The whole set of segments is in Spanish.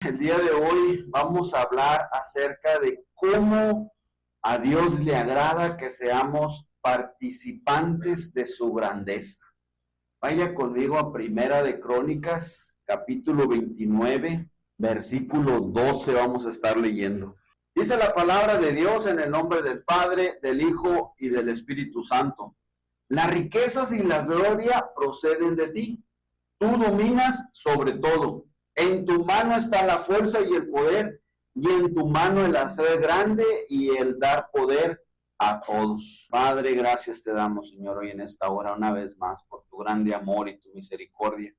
El día de hoy vamos a hablar acerca de cómo a Dios le agrada que seamos participantes de su grandeza. Vaya conmigo a Primera de Crónicas, capítulo 29, versículo 12, vamos a estar leyendo. Dice la palabra de Dios en el nombre del Padre, del Hijo y del Espíritu Santo. Las riquezas y la gloria proceden de ti. Tú dominas sobre todo. En tu mano está la fuerza y el poder, y en tu mano el hacer grande y el dar poder a todos. Padre, gracias te damos, Señor, hoy en esta hora una vez más por tu grande amor y tu misericordia.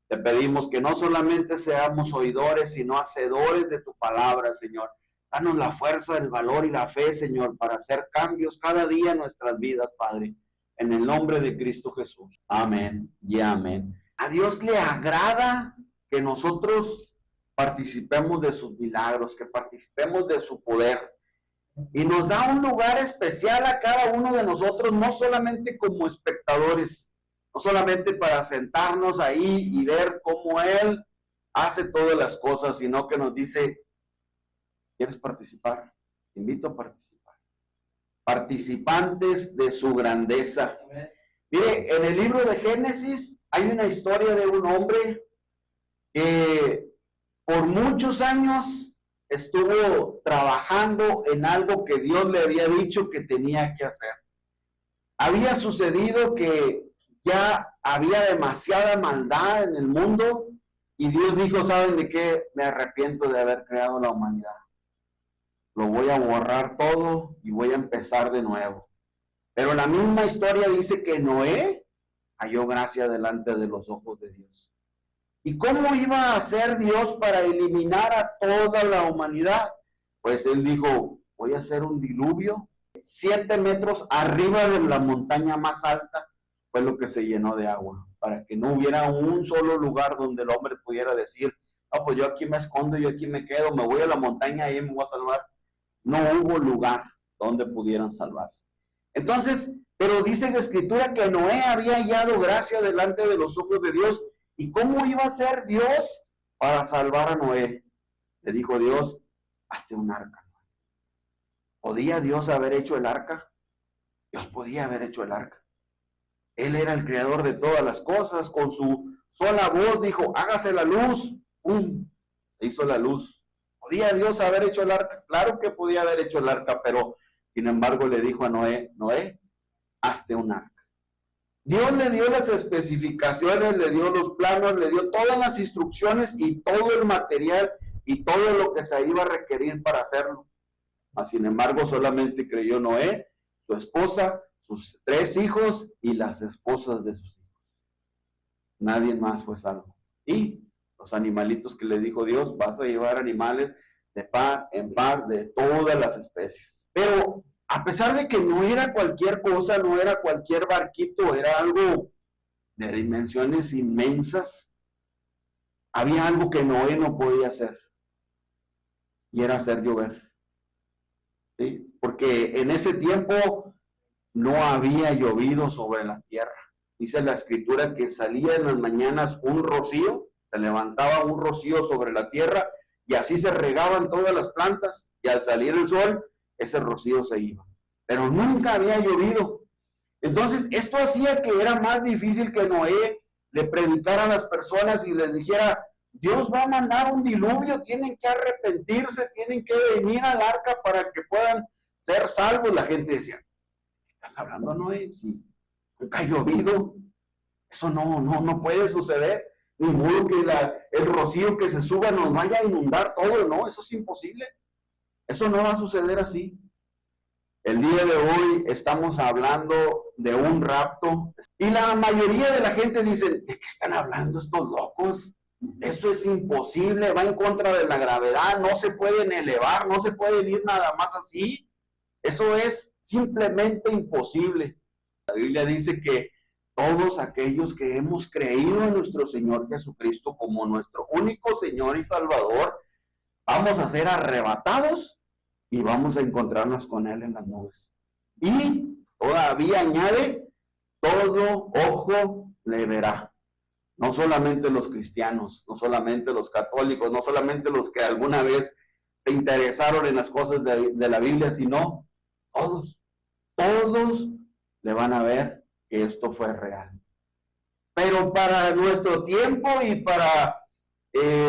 Te pedimos que no solamente seamos oidores, sino hacedores de tu palabra, Señor. Danos la fuerza, el valor y la fe, Señor, para hacer cambios cada día en nuestras vidas, Padre. En el nombre de Cristo Jesús. Amén y amén. A Dios le agrada que nosotros participemos de sus milagros, que participemos de su poder. Y nos da un lugar especial a cada uno de nosotros, no solamente como espectadores, no solamente para sentarnos ahí y ver cómo Él hace todas las cosas, sino que nos dice, ¿quieres participar? Te invito a participar. Participantes de su grandeza. Mire, en el libro de Génesis hay una historia de un hombre que por muchos años estuvo trabajando en algo que Dios le había dicho que tenía que hacer. Había sucedido que ya había demasiada maldad en el mundo y Dios dijo, ¿saben de qué? Me arrepiento de haber creado la humanidad. Lo voy a borrar todo y voy a empezar de nuevo. Pero la misma historia dice que Noé halló gracia delante de los ojos de Dios. ¿Y cómo iba a hacer Dios para eliminar a toda la humanidad? Pues él dijo, voy a hacer un diluvio. 7 metros arriba de la montaña más alta fue lo que se llenó de agua, para que no hubiera un solo lugar donde el hombre pudiera decir, no, pues yo aquí me escondo, yo aquí me quedo, me voy a la montaña y me voy a salvar. No hubo lugar donde pudieran salvarse. Entonces, pero dice en la Escritura que Noé había hallado gracia delante de los ojos de Dios. ¿Y cómo iba a ser Dios para salvar a Noé? Le dijo Dios, hazte un arca. ¿Podía Dios haber hecho el arca? Dios podía haber hecho el arca. Él era el creador de todas las cosas. Con su sola voz dijo, hágase la luz. ¡Pum! Se hizo la luz. ¿Podía Dios haber hecho el arca? Claro que podía haber hecho el arca, pero sin embargo le dijo a Noé, Noé, hazte un arca. Dios le dio las especificaciones, le dio los planos, le dio todas las instrucciones y todo el material y todo lo que se iba a requerir para hacerlo. Sin embargo, solamente creyó Noé, su esposa, sus 3 hijos y las esposas de sus hijos. Nadie más fue salvo. Y los animalitos que le dijo Dios, vas a llevar animales de par en par de todas las especies. Pero a pesar de que no era cualquier cosa, no era cualquier barquito, era algo de dimensiones inmensas, había algo que Noé no podía hacer, y era hacer llover. ¿Sí? Porque en ese tiempo no había llovido sobre la tierra. Dice la Escritura que salía en las mañanas un rocío, se levantaba un rocío sobre la tierra, y así se regaban todas las plantas, y al salir el sol, ese rocío se iba. Pero nunca había llovido. Entonces, esto hacía que era más difícil que Noé le predicara a las personas y les dijera, Dios va a mandar un diluvio, tienen que arrepentirse, tienen que venir al arca para que puedan ser salvos. La gente decía, ¿estás hablando, Noé? Si nunca ha llovido, eso no puede suceder. Ni modo que el rocío que se suba nos vaya a inundar todo, no, eso es imposible. Eso no va a suceder así. El día de hoy estamos hablando de un rapto y la mayoría de la gente dice, ¿de qué están hablando estos locos? Eso es imposible, va en contra de la gravedad, no se pueden elevar, no se pueden ir nada más así. Eso es simplemente imposible. La Biblia dice que todos aquellos que hemos creído en nuestro Señor Jesucristo como nuestro único Señor y Salvador, vamos a ser arrebatados y vamos a encontrarnos con Él en las nubes. Y todavía añade, todo ojo le verá. No solamente los cristianos, no solamente los católicos, no solamente los que alguna vez se interesaron en las cosas de la Biblia, sino todos le van a ver que esto fue real. Pero para nuestro tiempo y para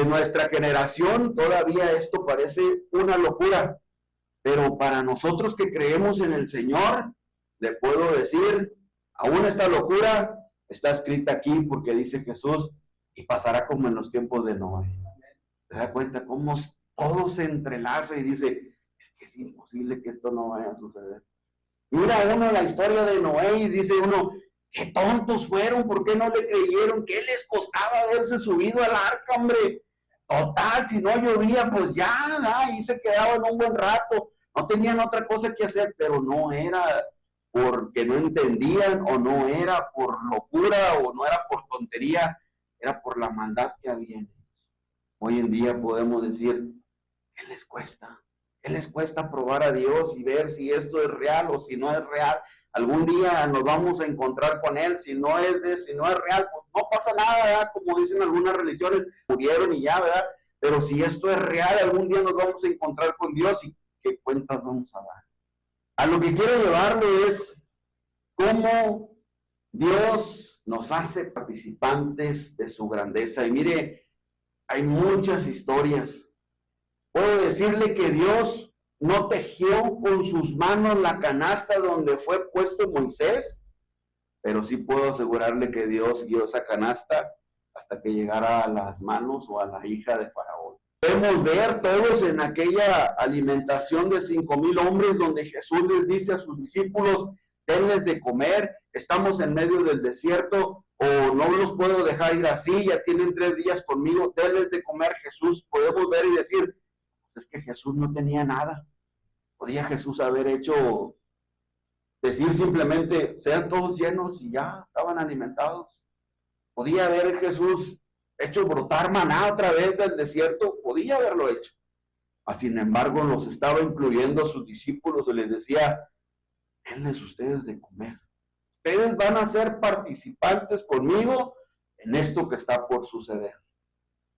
nuestra generación, todavía esto parece una locura. Pero para nosotros que creemos en el Señor, le puedo decir, aún esta locura está escrita aquí porque dice Jesús, y pasará como en los tiempos de Noé. ¿Te das cuenta cómo todo se entrelaza y dice, es que es imposible que esto no vaya a suceder? Mira uno la historia de Noé y dice uno, qué tontos fueron, ¿por qué no le creyeron? ¿Qué les costaba haberse subido al arca, hombre? Total, si no llovía, pues ya, ahí se quedaban un buen rato, no tenían otra cosa que hacer, pero no era porque no entendían, o no era por locura, o no era por tontería, era por la maldad que había en ellos. Hoy en día podemos decir, ¿qué les cuesta? ¿Qué les cuesta probar a Dios y ver si esto es real o si no es real? Algún día nos vamos a encontrar con Él, si no es real, pues no pasa nada, ¿verdad? Como dicen algunas religiones, murieron y ya, ¿verdad? Pero si esto es real, algún día nos vamos a encontrar con Dios y ¿qué cuentas vamos a dar? A lo que quiero llevarlo es cómo Dios nos hace participantes de su grandeza. Y mire, hay muchas historias. Puedo decirle que Dios no tejió con sus manos la canasta donde fue puesto Moisés, pero sí puedo asegurarle que Dios guió esa canasta hasta que llegara a las manos o a la hija de Faraón. Podemos ver todos en aquella alimentación de 5,000 hombres donde Jesús les dice a sus discípulos, denles de comer, estamos en medio del desierto, o no los puedo dejar ir así, ya tienen 3 días conmigo, denles de comer. Jesús, podemos ver y decir, es que Jesús no tenía nada. Podía Jesús haber decir simplemente, sean todos llenos y ya estaban alimentados. Podía haber Jesús hecho brotar maná otra vez del desierto, podía haberlo hecho. Sin embargo, los estaba incluyendo a sus discípulos y les decía, denles ustedes de comer. Ustedes van a ser participantes conmigo en esto que está por suceder.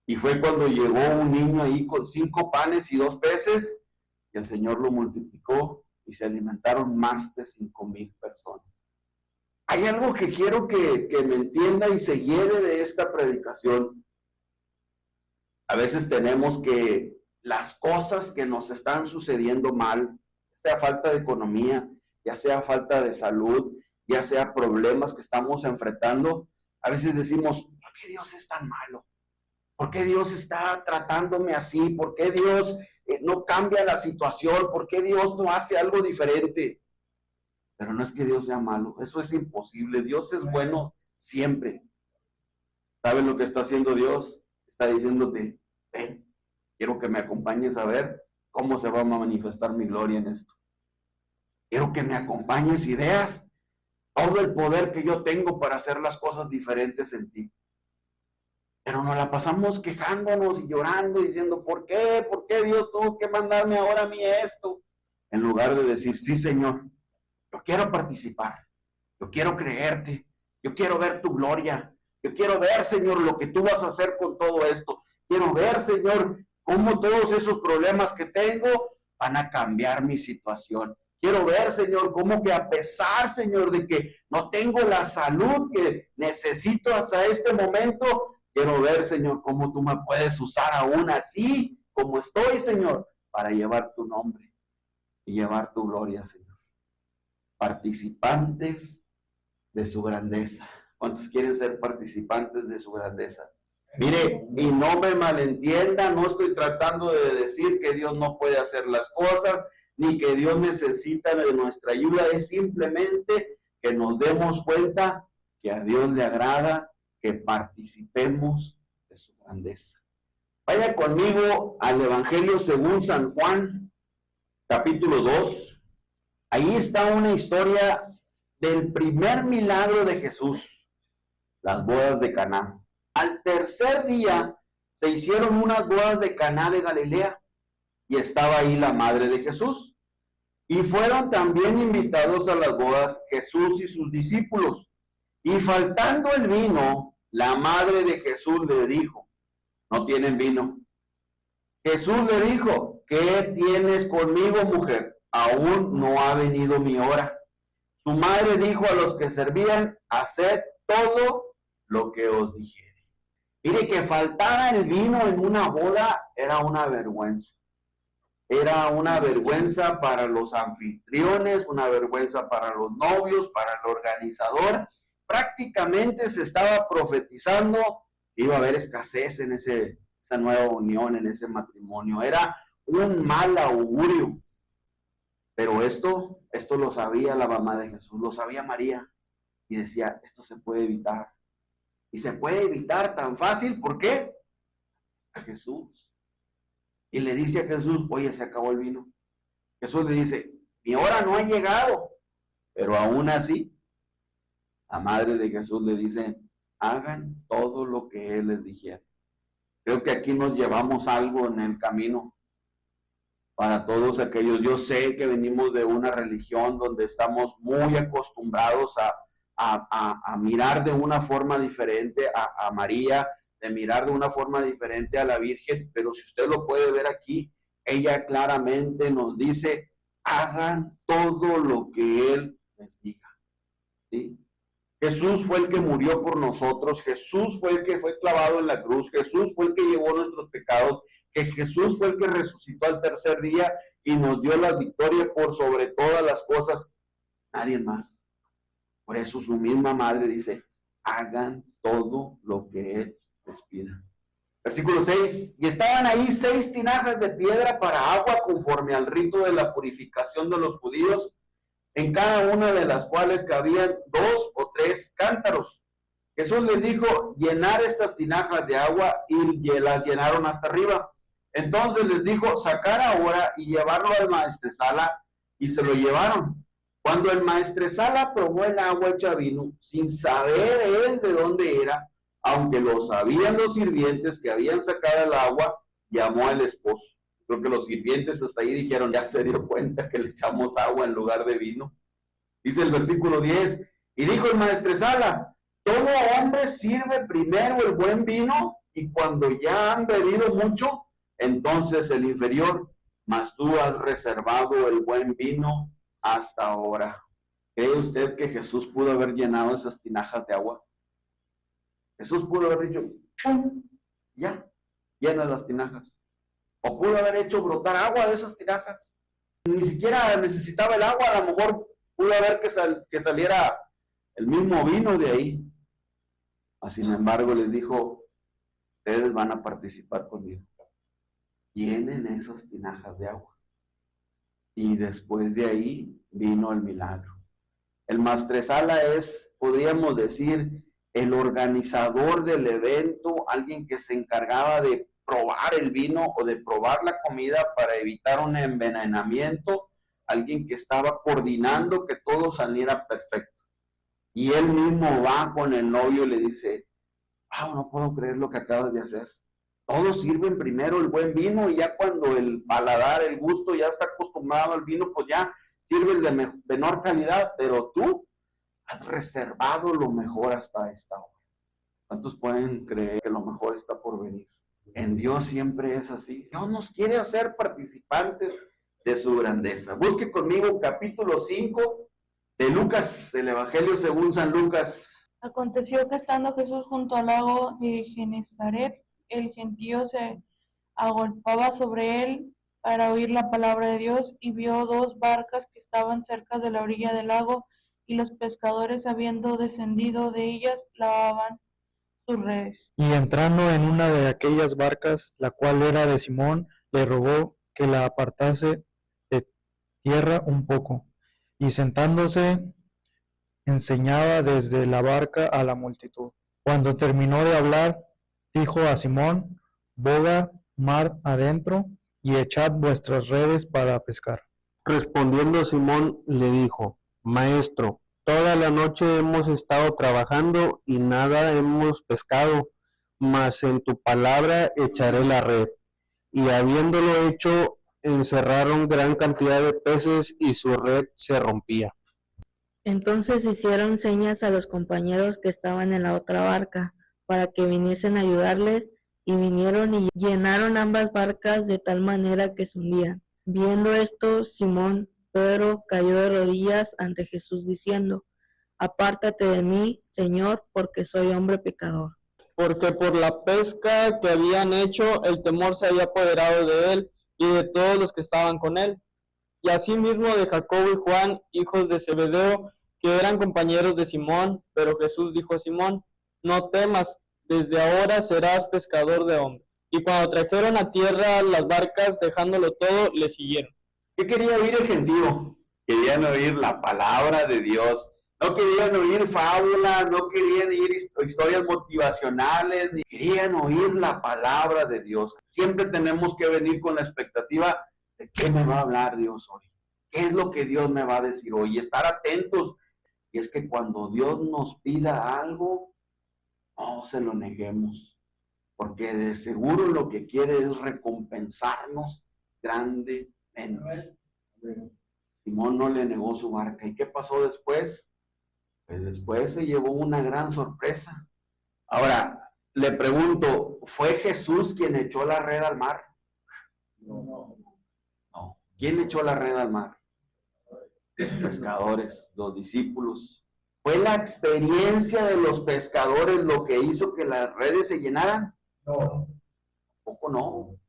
Y fue cuando llegó un niño ahí con 5 panes y 2 peces, y el Señor lo multiplicó y se alimentaron más de 5,000 personas. Hay algo que quiero que me entienda y se lleve de esta predicación. A veces tenemos que las cosas que nos están sucediendo mal, ya sea falta de economía, ya sea falta de salud, ya sea problemas que estamos enfrentando, a veces decimos, ¿por qué Dios es tan malo? ¿Por qué Dios está tratándome así? ¿Por qué Dios no cambia la situación? ¿Por qué Dios no hace algo diferente? Pero no es que Dios sea malo, eso es imposible. Dios es bueno siempre. ¿Sabes lo que está haciendo Dios? Está diciéndote, ven, quiero que me acompañes a ver cómo se va a manifestar mi gloria en esto. Quiero que me acompañes y veas todo el poder que yo tengo para hacer las cosas diferentes en ti. Pero nos la pasamos quejándonos y llorando, diciendo, ¿por qué? ¿Por qué Dios tuvo que mandarme ahora a mí esto? En lugar de decir, sí, Señor, yo quiero participar, yo quiero creerte, yo quiero ver tu gloria, yo quiero ver, Señor, lo que tú vas a hacer con todo esto. Quiero ver, Señor, cómo todos esos problemas que tengo van a cambiar mi situación. Quiero ver, Señor, cómo que a pesar, Señor, de que no tengo la salud que necesito hasta este momento, quiero ver, Señor, cómo tú me puedes usar aún así, como estoy, Señor, para llevar tu nombre y llevar tu gloria, Señor. Participantes de su grandeza. ¿Cuántos quieren ser participantes de su grandeza? Mire, y no me malentienda, no estoy tratando de decir que Dios no puede hacer las cosas, ni que Dios necesita de nuestra ayuda, es simplemente que nos demos cuenta que a Dios le agrada que participemos de su grandeza. Vaya conmigo al Evangelio según San Juan, capítulo 2. Ahí está una historia del primer milagro de Jesús, las bodas de Caná. Al tercer día se hicieron unas bodas de Caná de Galilea y estaba ahí la madre de Jesús. Y fueron también invitados a las bodas Jesús y sus discípulos. Y faltando el vino, La madre de Jesús le dijo, no tienen vino. Jesús le dijo, ¿qué tienes conmigo, mujer? Aún no ha venido mi hora. Su madre dijo a los que servían, haced todo lo que os dijere. Mire, que faltara el vino en una boda era una vergüenza. Era una vergüenza para los anfitriones, una vergüenza para los novios, para el organizador. Prácticamente se estaba profetizando que iba a haber escasez en esa nueva unión, en ese matrimonio. Era un mal augurio. Pero esto lo sabía la mamá de Jesús, lo sabía María. Y decía, esto se puede evitar. Y se puede evitar tan fácil, ¿por qué? A Jesús. Y le dice a Jesús, oye, se acabó el vino. Jesús le dice, mi hora no ha llegado. Pero aún así, la madre de Jesús le dice, hagan todo lo que Él les dijera. Creo que aquí nos llevamos algo en el camino para todos aquellos. Yo sé que venimos de una religión donde estamos muy acostumbrados a mirar de una forma diferente a María, de mirar de una forma diferente a la Virgen, pero si usted lo puede ver aquí, ella claramente nos dice, hagan todo lo que Él les diga. ¿Sí? Jesús fue el que murió por nosotros, Jesús fue el que fue clavado en la cruz, Jesús fue el que llevó nuestros pecados, que Jesús fue el que resucitó al tercer día y nos dio la victoria por sobre todas las cosas, nadie más. Por eso su misma madre dice, hagan todo lo que Él les pida. Versículo 6, y estaban ahí 6 tinajas de piedra para agua conforme al rito de la purificación de los judíos, en cada una de las cuales cabían 2 o 3 cántaros. Jesús les dijo, llenar estas tinajas de agua, y las llenaron hasta arriba. Entonces les dijo, sacar ahora y llevarlo al maestresala, y se lo llevaron. Cuando el maestresala probó el agua hecha vino, sin saber él de dónde era, aunque lo sabían los sirvientes que habían sacado el agua, llamó al esposo. Creo que los sirvientes hasta ahí dijeron, ya se dio cuenta que le echamos agua en lugar de vino. Dice el versículo 10, y dijo el maestresala, todo hombre sirve primero el buen vino, y cuando ya han bebido mucho, entonces el inferior, mas tú has reservado el buen vino hasta ahora. ¿Cree usted que Jesús pudo haber llenado esas tinajas de agua? Jesús pudo haber dicho, ¡pum! Ya, llena las tinajas. O pudo haber hecho brotar agua de esas tinajas. Ni siquiera necesitaba el agua, a lo mejor pudo haber que saliera el mismo vino de ahí. Sin embargo, les dijo, ustedes van a participar conmigo. Llenen esas tinajas de agua. Y después de ahí vino el milagro. El maestresala es, podríamos decir, el organizador del evento, alguien que se encargaba de probar el vino o de probar la comida para evitar un envenenamiento, alguien que estaba coordinando que todo saliera perfecto. Y él mismo va con el novio y le dice, no puedo creer lo que acabas de hacer. Todos sirven primero el buen vino y ya cuando el paladar, el gusto ya está acostumbrado al vino, pues ya sirve el de menor calidad, pero tú has reservado lo mejor hasta esta hora. ¿Cuántos pueden creer que lo mejor está por venir? En Dios siempre es así. Dios nos quiere hacer participantes de su grandeza. Busque conmigo capítulo 5 de Lucas, el Evangelio según San Lucas. Aconteció que estando Jesús junto al lago de Genezaret, el gentío se agolpaba sobre él para oír la palabra de Dios, y vio 2 barcas que estaban cerca de la orilla del lago, y los pescadores, habiendo descendido de ellas, lavaban sus redes. Y entrando en una de aquellas barcas, la cual era de Simón, le rogó que la apartase de tierra un poco, y sentándose enseñaba desde la barca a la multitud. Cuando terminó de hablar, dijo a Simón, boga mar adentro y echad vuestras redes para pescar. Respondiendo Simón le dijo, Maestro, toda la noche hemos estado trabajando y nada hemos pescado, mas en tu palabra echaré la red. Y habiéndolo hecho, encerraron gran cantidad de peces y su red se rompía. Entonces hicieron señas a los compañeros que estaban en la otra barca, para que viniesen a ayudarles, y vinieron y llenaron ambas barcas de tal manera que se hundían. Viendo esto, Simón Pedro cayó de rodillas ante Jesús diciendo: Apártate de mí, Señor, porque soy hombre pecador. Porque por la pesca que habían hecho, el temor se había apoderado de él y de todos los que estaban con él. Y asimismo de Jacobo y Juan, hijos de Zebedeo, que eran compañeros de Simón. Pero Jesús dijo a Simón: No temas, desde ahora serás pescador de hombres. Y cuando trajeron a tierra las barcas, dejándolo todo, le siguieron. ¿Qué quería oír el gentío? Querían oír la palabra de Dios. No querían oír fábulas, no querían oír historias motivacionales, ni querían oír la palabra de Dios. Siempre tenemos que venir con la expectativa de qué me va a hablar Dios hoy. ¿Qué es lo que Dios me va a decir hoy? Y estar atentos. Y es que cuando Dios nos pida algo, no se lo neguemos. Porque de seguro lo que quiere es recompensarnos grandemente. Simón no le negó su barca. ¿Y qué pasó después? Pues después se llevó una gran sorpresa. Ahora, le pregunto, ¿fue Jesús quien echó la red al mar? No. ¿Quién echó la red al mar? Los pescadores, los discípulos. ¿Fue la experiencia de los pescadores lo que hizo que las redes se llenaran? No. Tampoco no.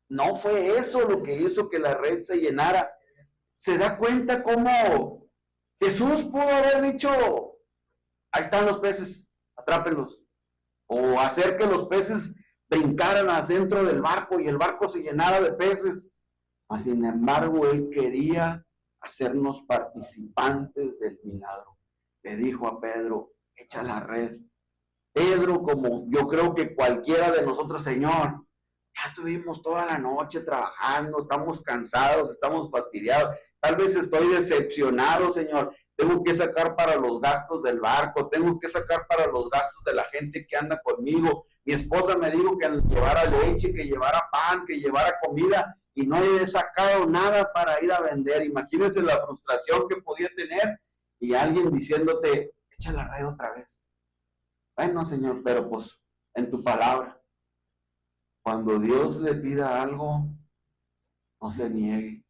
No fue eso lo que hizo que la red se llenara. ¿Se da cuenta cómo Jesús pudo haber dicho: ahí están los peces, atrápenlos? O hacer que los peces brincaran adentro del barco y el barco se llenara de peces. Mas, sin embargo, él quería hacernos participantes del milagro. Le dijo a Pedro: echa la red. Pedro, como yo creo que cualquiera de nosotros: Señor, ya estuvimos toda la noche trabajando, estamos cansados, estamos fastidiados, tal vez estoy decepcionado, Señor, tengo que sacar para los gastos del barco, tengo que sacar para los gastos de la gente que anda conmigo. Mi esposa me dijo que llevara leche, que llevara pan, que llevara comida, y no he sacado nada para ir a vender. Imagínense la frustración que podía tener, y alguien diciéndote: echa la red otra vez. Bueno, Señor, pero pues en tu palabra. Cuando Dios le pida algo, no se niegue,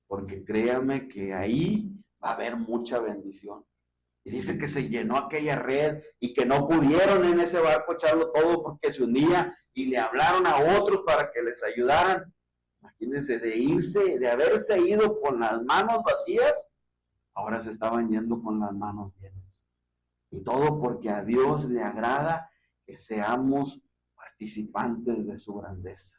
porque créame que ahí va a haber mucha bendición. Y dice que se llenó aquella red y que no pudieron en ese barco echarlo todo porque se hundía, y le hablaron a otros para que les ayudaran. Imagínense, de haberse ido con las manos vacías, ahora se estaban yendo con las manos llenas. Y todo porque a Dios le agrada que seamos participantes de su grandeza.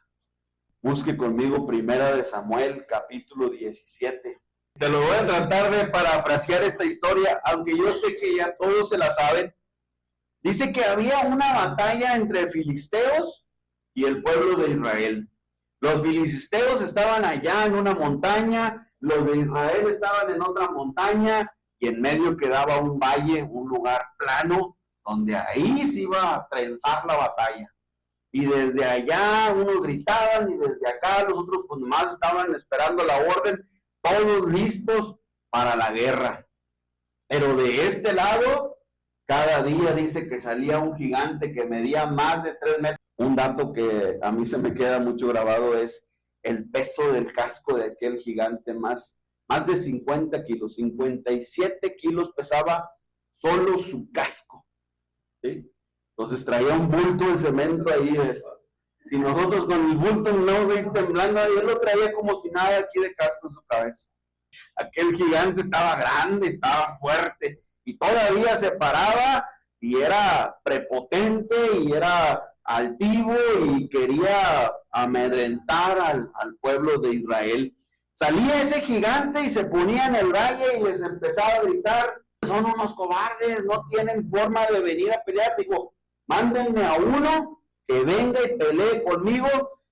Busque conmigo Primera de Samuel, capítulo 17. Se lo voy a tratar de parafrasear esta historia, aunque yo sé que ya todos se la saben. Dice que había una batalla entre filisteos y el pueblo de Israel. Los filisteos estaban allá en una montaña, los de Israel estaban en otra montaña, y en medio quedaba un valle, un lugar plano, donde ahí se iba a trenzar la batalla. Y desde allá unos gritaban, y desde acá los otros pues nomás estaban esperando la orden, todos listos para la guerra. Pero de este lado, cada día dice que salía un gigante que medía más de 3 metros. Un dato que a mí se me queda mucho grabado es el peso del casco de aquel gigante, más de 50 kilos, 57 kilos pesaba solo su casco, ¿sí? Entonces traía un bulto de cemento ahí. Si nosotros con el bulto no temblando, él lo traía como si nada aquí de casco en su cabeza. Aquel gigante estaba grande, estaba fuerte, y todavía se paraba, y era prepotente, y era altivo, y quería amedrentar al pueblo de Israel. Salía ese gigante y se ponía en el valle y les empezaba a gritar: son unos cobardes, no tienen forma de venir a pelear. Digo, mándenme a uno que venga y pelee conmigo,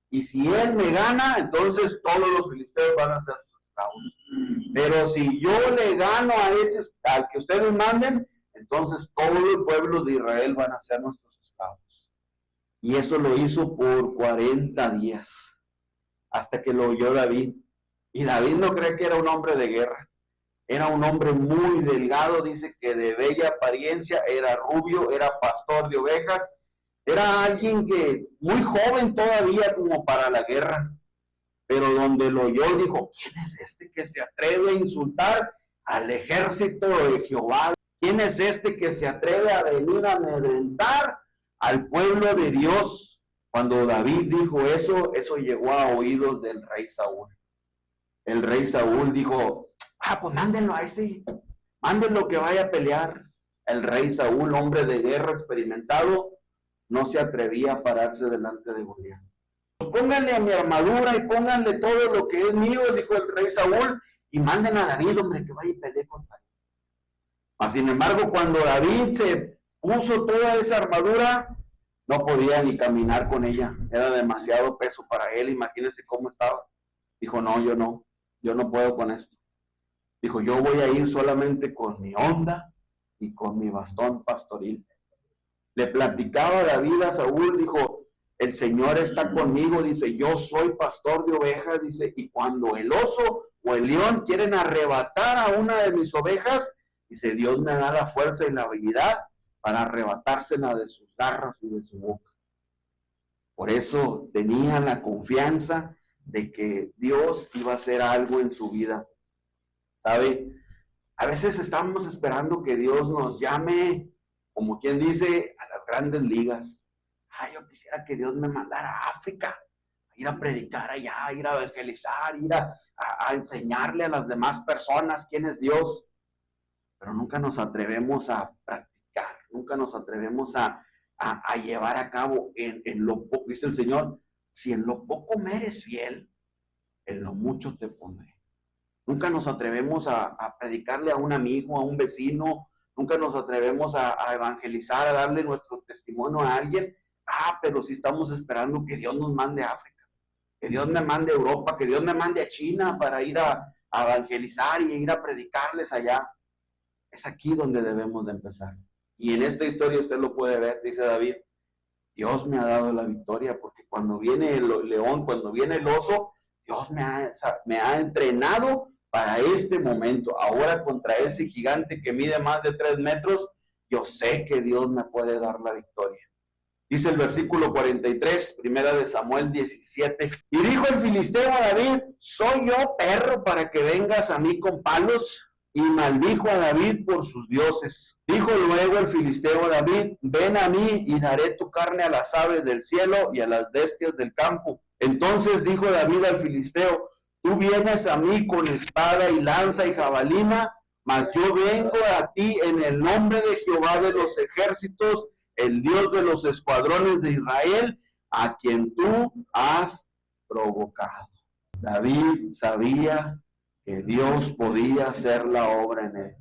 y si él me gana, entonces todos los filisteos van a ser sus esclavos. Pero si yo le gano al que ustedes manden, entonces todo el pueblo de Israel van a ser nuestros esclavos. Y eso lo hizo por 40 días, hasta que lo oyó David. Y David no cree que era un hombre de guerra. Era un hombre muy delgado, dice que de bella apariencia, era rubio, era pastor de ovejas, Era alguien que muy joven todavía como para la guerra, pero donde lo oyó dijo, ¿quién es este que se atreve a insultar al ejército de Jehová? ¿Quién es este que se atreve a venir a amedrentar al pueblo de Dios? Cuando David dijo eso, eso llegó a oídos del rey Saúl. El rey Saúl dijo, pues mándenlo a ese, mándenlo que vaya a pelear. El rey Saúl, hombre de guerra experimentado, no se atrevía a pararse delante de Goliat. Pónganle a mi armadura y pónganle todo lo que es mío, dijo el rey Saúl, y manden a David, hombre, que vaya y pelee contra él. Mas, sin embargo, cuando David se puso toda esa armadura, no podía ni caminar con ella. Era demasiado peso para él. Imagínense cómo estaba. Dijo, no, yo no puedo con esto. Dijo, yo voy a ir solamente con mi honda y con mi bastón pastoril. Le platicaba David a Saúl, dijo, el Señor está conmigo, dice, yo soy pastor de ovejas, dice, y cuando el oso o el león quieren arrebatar a una de mis ovejas, dice, Dios me da la fuerza y la habilidad para arrebatársela de sus garras y de su boca. Por eso tenía la confianza de que Dios iba a hacer algo en su vida. ¿Sabe? A veces estamos esperando que Dios nos llame, como quien dice, a las grandes ligas. Yo quisiera que Dios me mandara a África, a ir a predicar allá, a ir a evangelizar, ir a enseñarle a las demás personas quién es Dios. Pero nunca nos atrevemos a practicar, nunca nos atrevemos a llevar a cabo en lo poco. Dice el Señor, si en lo poco me eres fiel, en lo mucho te pondré. Nunca nos atrevemos a predicarle a un amigo, a un vecino, nunca nos atrevemos a evangelizar, a darle nuestro testimonio a alguien. Pero sí estamos esperando que Dios nos mande a África, que Dios me mande a Europa, que Dios me mande a China para ir a evangelizar y ir a predicarles allá. Es aquí donde debemos de empezar. Y en esta historia usted lo puede ver, dice David, Dios me ha dado la victoria, porque cuando viene el león, cuando viene el oso, Dios me ha entrenado para este momento. Ahora contra ese gigante que mide más de 3 metros, yo sé que Dios me puede dar la victoria. Dice el versículo 43, primera de Samuel 17. Y dijo el filisteo a David, ¿soy yo perro para que vengas a mí con palos? Y maldijo a David por sus dioses. Dijo luego el filisteo a David, ven a mí y daré tu carne a las aves del cielo y a las bestias del campo. Entonces dijo David al filisteo, tú vienes a mí con espada y lanza y jabalina, mas yo vengo a ti en el nombre de Jehová de los ejércitos, el Dios de los escuadrones de Israel, a quien tú has provocado. David sabía que Dios podía hacer la obra en él.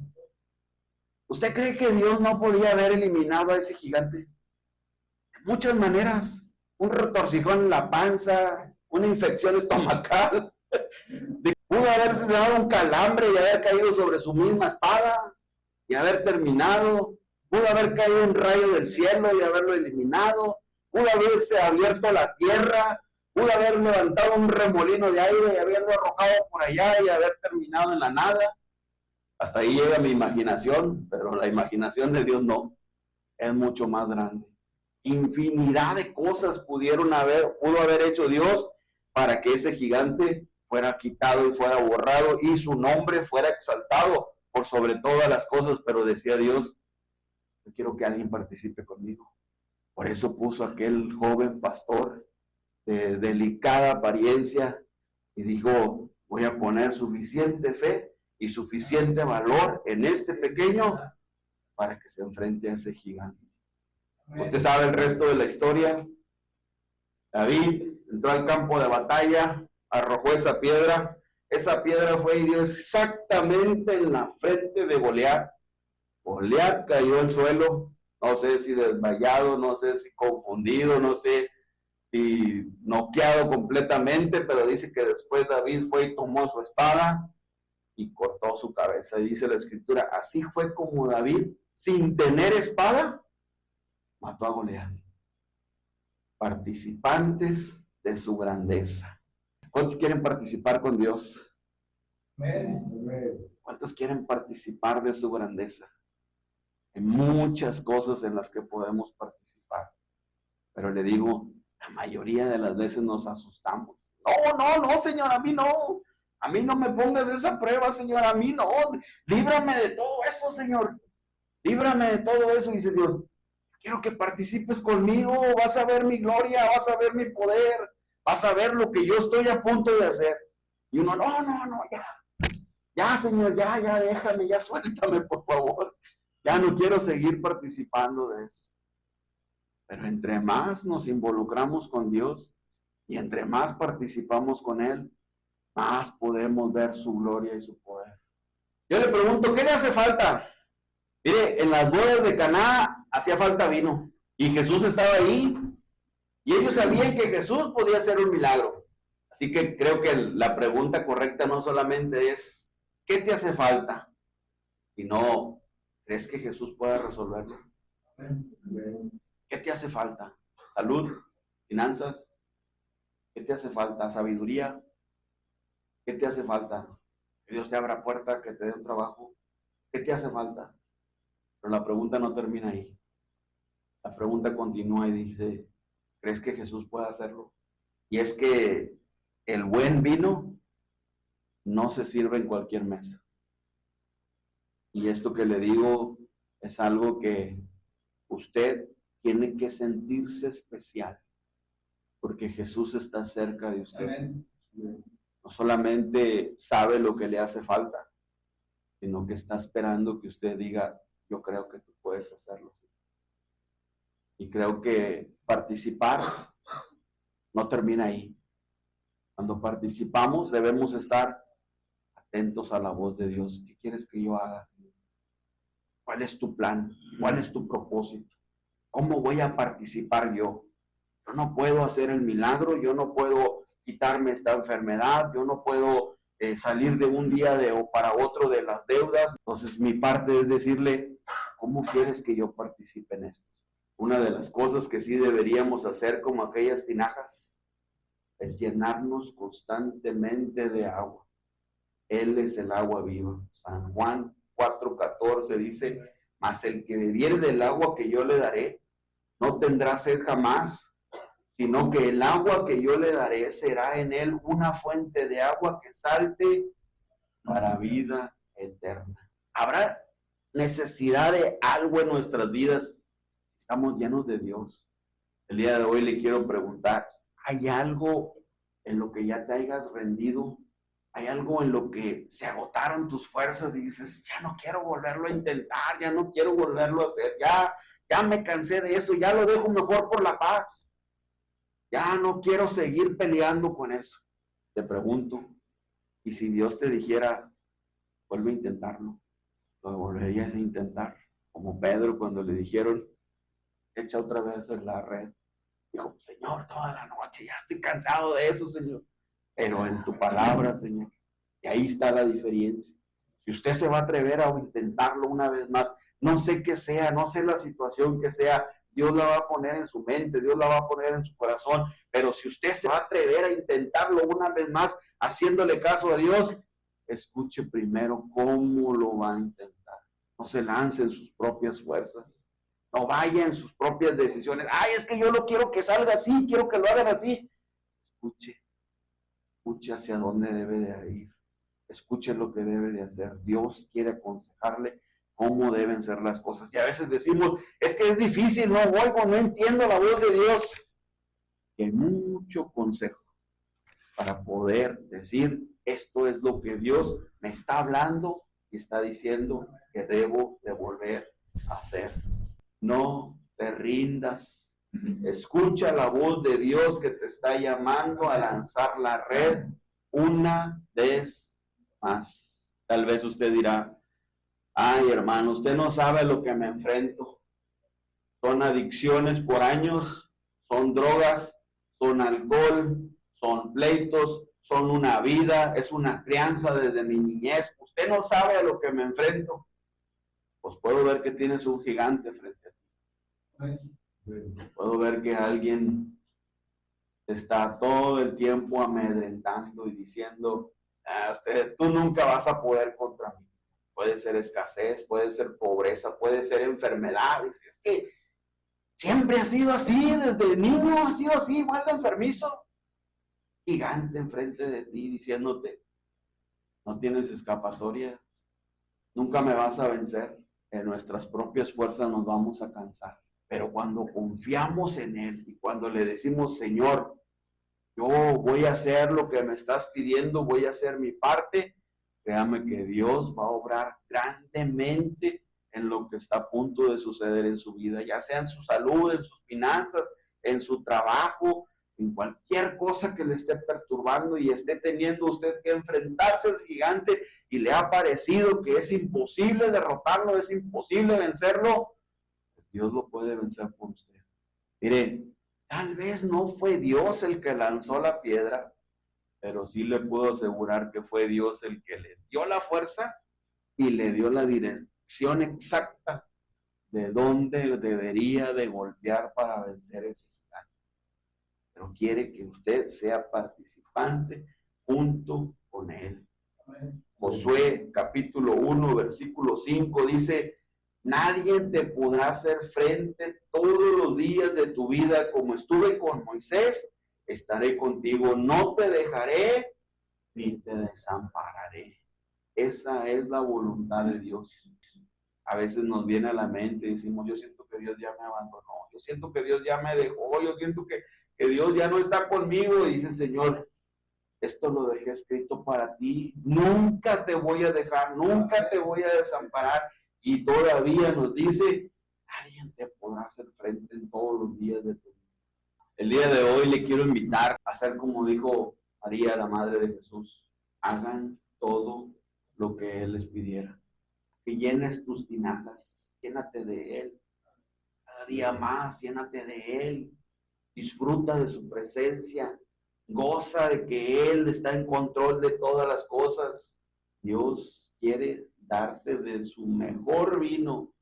¿Usted cree que Dios no podía haber eliminado a ese gigante? De muchas maneras. Un retorcijón en la panza, una infección estomacal. Pudo haberse dado un calambre y haber caído sobre su misma espada y haber terminado. Pudo haber caído un rayo del cielo y haberlo eliminado. Pudo haberse abierto la tierra. Pudo haber levantado un remolino de aire y haberlo arrojado por allá y haber terminado en la nada. Hasta ahí llega mi imaginación, pero la imaginación de Dios no. Es mucho más grande. Infinidad de cosas pudo haber hecho Dios para que ese gigante fuera quitado y fuera borrado y su nombre fuera exaltado por sobre todas las cosas, pero decía Dios, yo quiero que alguien participe conmigo. Por eso puso aquel joven pastor de delicada apariencia y dijo, voy a poner suficiente fe y suficiente valor en este pequeño para que se enfrente a ese gigante. Usted sabe el resto de la historia. David entró al campo de batalla, arrojó esa piedra fue y dio exactamente en la frente de Goliat. Goliat cayó al suelo, no sé si desmayado, no sé si confundido, no sé si noqueado completamente, pero dice que después David fue y tomó su espada y cortó su cabeza. Y dice la escritura, así fue como David, sin tener espada, mató a Goliat. Participantes de su grandeza. ¿Cuántos quieren participar con Dios? ¿Cuántos quieren participar de su grandeza? En muchas cosas en las que podemos participar. Pero le digo, la mayoría de las veces nos asustamos. No, Señor, a mí no. A mí no me pongas esa prueba, Señor, a mí no. Líbrame de todo eso, Señor. Líbrame de todo eso, dice Dios. Quiero que participes conmigo, vas a ver mi gloria, vas a ver mi poder, vas a ver lo que yo estoy a punto de hacer. Y uno, no, ya, Señor, ya, déjame, ya suéltame, por favor. Ya no quiero seguir participando de eso. Pero entre más nos involucramos con Dios y entre más participamos con Él, más podemos ver su gloria y su poder. Yo le pregunto, ¿qué le hace falta? Mire, en las bodas de Caná hacía falta vino y Jesús estaba ahí y ellos sabían que Jesús podía hacer un milagro. Así que creo que la pregunta correcta no solamente es ¿qué te hace falta? Sino, ¿crees que Jesús pueda resolverlo? ¿Qué te hace falta? ¿Salud? ¿Finanzas? ¿Qué te hace falta? ¿Sabiduría? ¿Qué te hace falta? Que Dios te abra puerta, que te dé un trabajo. ¿Qué te hace falta? Pero la pregunta no termina ahí. La pregunta continúa y dice, ¿crees que Jesús puede hacerlo? Y es que el buen vino no se sirve en cualquier mesa. Y esto que le digo es algo que usted tiene que sentirse especial, porque Jesús está cerca de usted. Amén. No solamente sabe lo que le hace falta, sino que está esperando que usted diga, yo creo que tú puedes hacerlo. Y creo que participar no termina ahí. Cuando participamos debemos estar atentos a la voz de Dios. ¿Qué quieres que yo haga, Señor? ¿Cuál es tu plan? ¿Cuál es tu propósito? ¿Cómo voy a participar yo? Yo no puedo hacer el milagro, yo no puedo quitarme esta enfermedad, yo no puedo salir de un día para otro de las deudas. Entonces mi parte es decirle, ¿cómo quieres que yo participe en esto? Una de las cosas que sí deberíamos hacer como aquellas tinajas es llenarnos constantemente de agua. Él es el agua viva. San Juan 4:14 dice, mas el que bebiere del agua que yo le daré, no tendrá sed jamás, sino que el agua que yo le daré será en él una fuente de agua que salte para vida eterna. ¿Habrá necesidad de algo en nuestras vidas si estamos llenos de Dios? El día de hoy le quiero preguntar, ¿hay algo en lo que ya te hayas rendido? ¿Hay algo en lo que se agotaron tus fuerzas y dices, ya no quiero volverlo a intentar, ya no quiero volverlo a hacer, ya me cansé de eso, ya lo dejo mejor por la paz? Ya no quiero seguir peleando con eso. Te pregunto, ¿y si Dios te dijera, vuelve a intentarlo? ¿Lo volverías a intentar? Como Pedro cuando le dijeron, echa otra vez en la red. Dijo, Señor, toda la noche, ya estoy cansado de eso, Señor. Pero en tu palabra, Señor. Y ahí está la diferencia. Si usted se va a atrever a intentarlo una vez más, no sé qué sea, no sé la situación que sea, Dios la va a poner en su mente, Dios la va a poner en su corazón, pero si usted se va a atrever a intentarlo una vez más, haciéndole caso a Dios, escuche primero cómo lo va a intentar. No se lance en sus propias fuerzas, no vaya en sus propias decisiones. Ay, es que yo lo quiero que salga así, quiero que lo hagan así. Escuche hacia dónde debe de ir, escuche lo que debe de hacer. Dios quiere aconsejarle cómo deben ser las cosas. Y a veces decimos, es que es difícil, no oigo, no entiendo la voz de Dios. Y hay mucho consejo para poder decir, esto es lo que Dios me está hablando y está diciendo que debo de volver a hacer. No te rindas. Escucha la voz de Dios que te está llamando a lanzar la red una vez más. Tal vez usted dirá, ay, hermano, usted no sabe a lo que me enfrento. Son adicciones por años, son drogas, son alcohol, son pleitos, son una vida, es una crianza desde mi niñez. Usted no sabe a lo que me enfrento. Pues puedo ver que tienes un gigante frente a ti. Puedo ver que alguien te está todo el tiempo amedrentando y diciendo, tú nunca vas a poder contra mí. Puede ser escasez, puede ser pobreza, puede ser enfermedades. Es que Siempre ha sido así, desde niño ha sido así, igual de enfermizo. Gigante enfrente de ti diciéndote, no tienes escapatoria, nunca me vas a vencer. En nuestras propias fuerzas nos vamos a cansar. Pero cuando confiamos en Él y cuando le decimos, Señor, yo voy a hacer lo que me estás pidiendo, voy a hacer mi parte, créame que Dios va a obrar grandemente en lo que está a punto de suceder en su vida, ya sea en su salud, en sus finanzas, en su trabajo, en cualquier cosa que le esté perturbando y esté teniendo usted que enfrentarse a ese gigante y le ha parecido que es imposible derrotarlo, es imposible vencerlo, Dios lo puede vencer por usted. Mire, tal vez no fue Dios el que lanzó la piedra, pero sí le puedo asegurar que fue Dios el que le dio la fuerza y le dio la dirección exacta de dónde debería de golpear para vencer ese gigante. Pero quiere que usted sea participante junto con él. Josué capítulo 1 versículo 5 dice, nadie te podrá hacer frente todos los días de tu vida, como estuve con Moisés, estaré contigo, no te dejaré ni te desampararé. Esa es la voluntad de Dios. A veces nos viene a la mente y decimos, yo siento que Dios ya me abandonó, yo siento que Dios ya me dejó, yo siento que Dios ya no está conmigo. Y dice el Señor, esto lo dejé escrito para ti, nunca te voy a dejar, nunca te voy a desamparar. Y todavía nos dice, nadie te podrá hacer frente en todos los días de tu vida. El día de hoy le quiero invitar a hacer como dijo María, la madre de Jesús. Hagan todo lo que Él les pidiera. Que llenes tus tinajas, llénate de Él. Cada día más, llénate de Él. Disfruta de su presencia. Goza de que Él está en control de todas las cosas. Dios quiere darte de su mejor vino.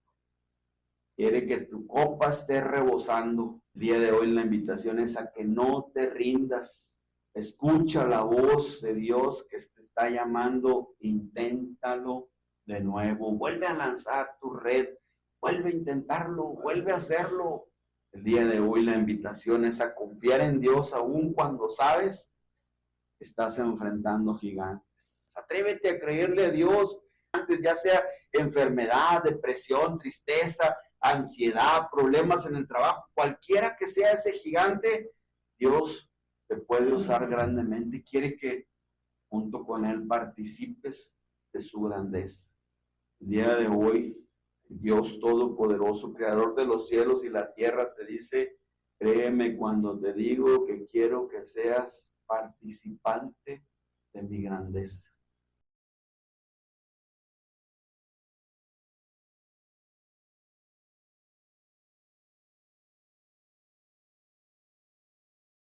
Quiere que tu copa esté rebosando. El día de hoy la invitación es a que no te rindas. Escucha la voz de Dios que te está llamando. Inténtalo de nuevo. Vuelve a lanzar tu red. Vuelve a intentarlo. Vuelve a hacerlo. El día de hoy la invitación es a confiar en Dios aún cuando sabes que estás enfrentando gigantes. Atrévete a creerle a Dios antes, ya sea enfermedad, depresión, tristeza, ansiedad, problemas en el trabajo, cualquiera que sea ese gigante, Dios te puede usar grandemente y quiere que junto con Él participes de su grandeza. El día de hoy, Dios Todopoderoso, Creador de los cielos y la tierra, te dice, créeme cuando te digo que quiero que seas participante de mi grandeza.